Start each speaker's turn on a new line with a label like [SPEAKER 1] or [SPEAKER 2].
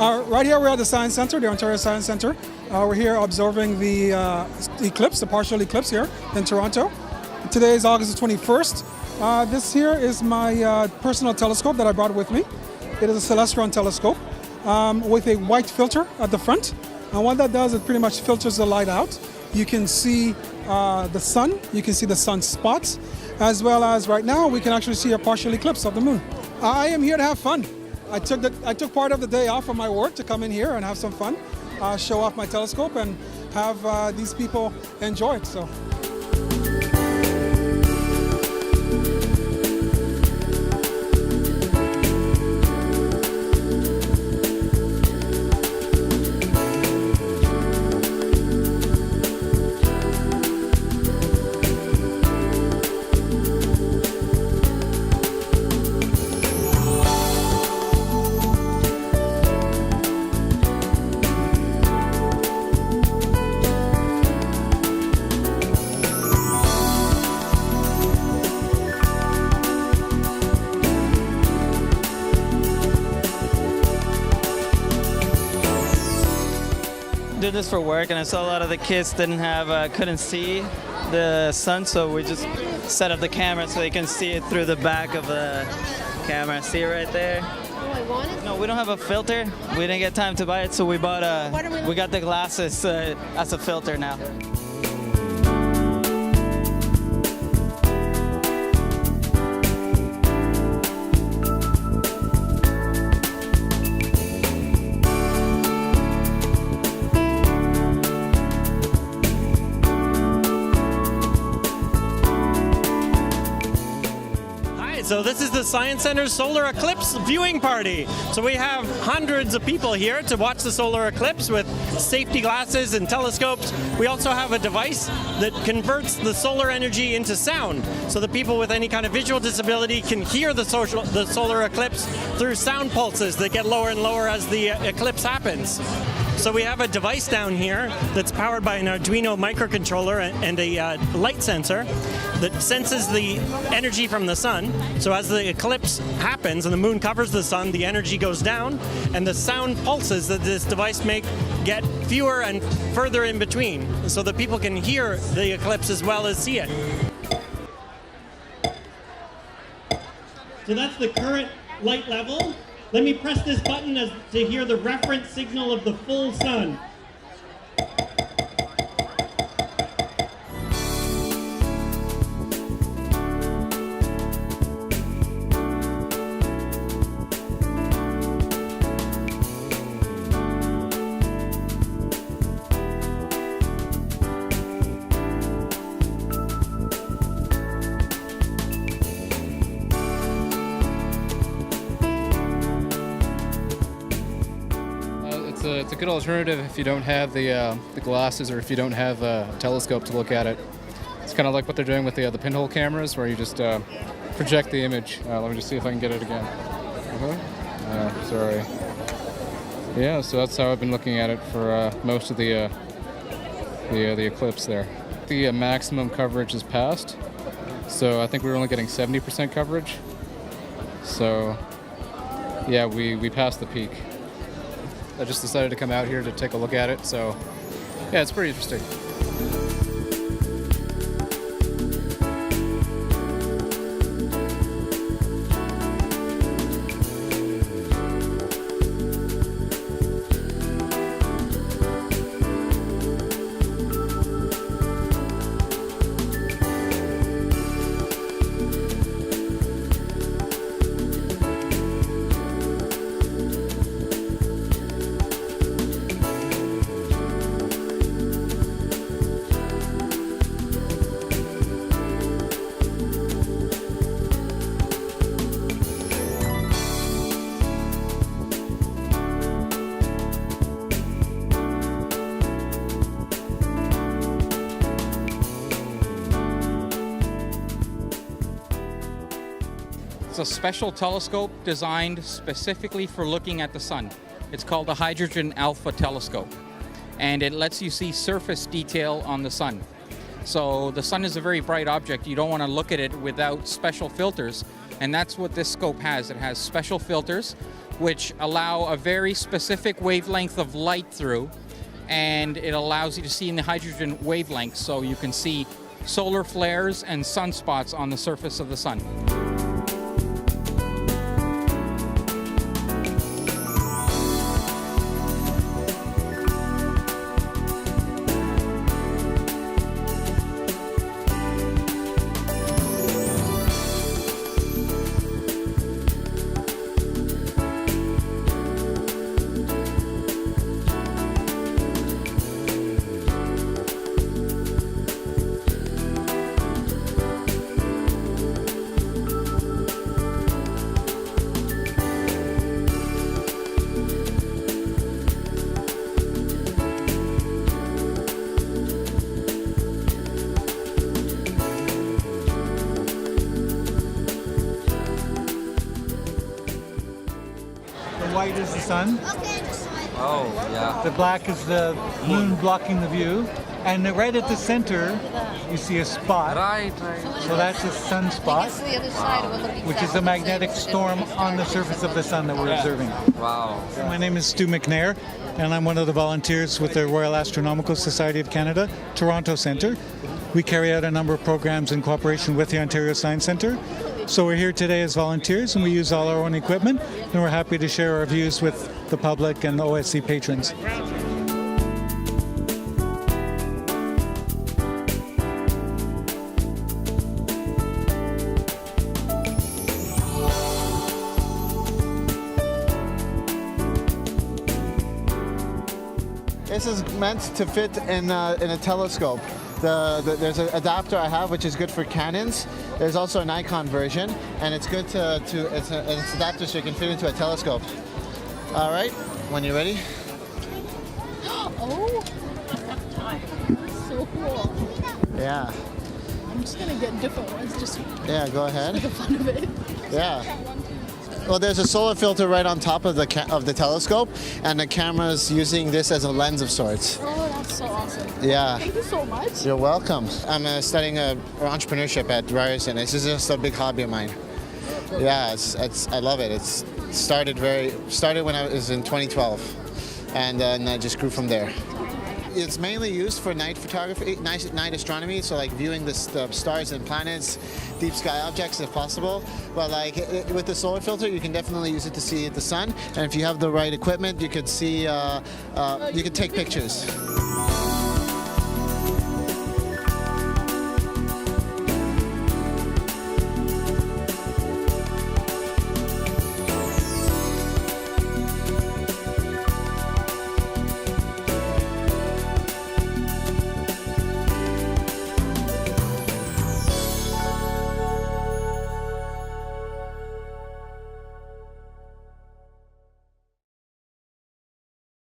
[SPEAKER 1] Right here we're at the Science Center, the Ontario Science Center. We're here observing the eclipse, the partial eclipse here in Toronto. Today is August the 21st. This here is my personal telescope that I brought with me. It is a Celestron telescope with a white filter at the front. And what that does, it pretty much filters the light out. You can see the sun, you can see the sun spots, as well as right now we can actually see a partial eclipse of the moon. I am here to have fun. I took part of the day off from my work to come in here and have some fun, show off my telescope and have these people enjoy it. So.
[SPEAKER 2] Did this for work, and I saw a lot of the kids couldn't see the sun, so we just set up the camera so they can see it through the back of the camera. See it right there?
[SPEAKER 3] Oh, I want it?
[SPEAKER 2] No, we don't have a filter. We didn't get time to buy it, so we bought we got the glasses as a filter now.
[SPEAKER 4] So this is the Science Center's solar eclipse viewing party. So we have hundreds of people here to watch the solar eclipse with safety glasses and telescopes. We also have a device that converts the solar energy into sound, so that people with any kind of visual disability can hear the solar eclipse through sound pulses that get lower and lower as the eclipse happens. So we have a device down here that's powered by an Arduino microcontroller and a light sensor that senses the energy from the sun. So as the eclipse happens and the moon covers the sun, the energy goes down, and the sound pulses that this device makes get fewer and further in between, so that people can hear the eclipse as well as see it. So that's the current light level. Let me press this button to hear the reference signal of the full sun.
[SPEAKER 5] It's a good alternative if you don't have the glasses, or if you don't have a telescope to look at it. It's kind of like what they're doing with the pinhole cameras, where you just project the image. Let me just see if I can get it again. Sorry. Yeah, so that's how I've been looking at it for most of the eclipse there. The maximum coverage is passed, so I think we were only getting 70% coverage. So yeah, we passed the peak. I just decided to come out here to take a look at it, so yeah, it's pretty interesting.
[SPEAKER 6] It's a special telescope designed specifically for looking at the sun. It's called a hydrogenalpha telescope, and it lets you see surface detail on the sun. So the sun is a very bright object. You don't want to look at it without special filters, and that's what this scope has. It has special filters which allow a very specific wavelength of light through, and it allows you to see in the hydrogen wavelength, so you can see solar flares and sunspots on the surface of the sun.
[SPEAKER 3] The white is the sun.
[SPEAKER 7] Oh, yeah.
[SPEAKER 3] The black is the moon blocking the view. And right at the center, you see a spot.
[SPEAKER 7] Right.
[SPEAKER 3] So that's a sunspot, which is a magnetic storm on the surface of the sun that we're observing.
[SPEAKER 7] Wow.
[SPEAKER 3] My name is Stu McNair, and I'm one of the volunteers with the Royal Astronomical Society of Canada, Toronto Centre. We carry out a number of programs in cooperation with the Ontario Science Centre. So we're here today as volunteers, and we use all our own equipment, and we're happy to share our views with the public and the OSC patrons.
[SPEAKER 8] This is meant to fit in a telescope. There's an adapter I have which is good for Canons. There's also a Nikon version, and it's good it's an adapter so you can fit into a telescope. All right, when you're ready.
[SPEAKER 9] Oh, so cool.
[SPEAKER 8] Yeah.
[SPEAKER 9] I'm just gonna get different ones just
[SPEAKER 8] Yeah, go ahead.
[SPEAKER 9] for the fun of it.
[SPEAKER 8] Yeah. Well, there's a solar filter right on top of the telescope, and the camera's using this as a lens of sorts.
[SPEAKER 9] Oh, that's so awesome.
[SPEAKER 8] Yeah.
[SPEAKER 9] Thank you so much.
[SPEAKER 8] You're welcome. I'm studying entrepreneurship at Ryerson. This is just a big hobby of mine. Yeah, I love it. It's started when I was in 2012, and then I just grew from there. It's mainly used for night photography, night astronomy, so like viewing the stars and planets, deep sky objects if possible. But like with the solar filter, you can definitely use it to see the sun, and if you have the right equipment, you could see, you could take pictures.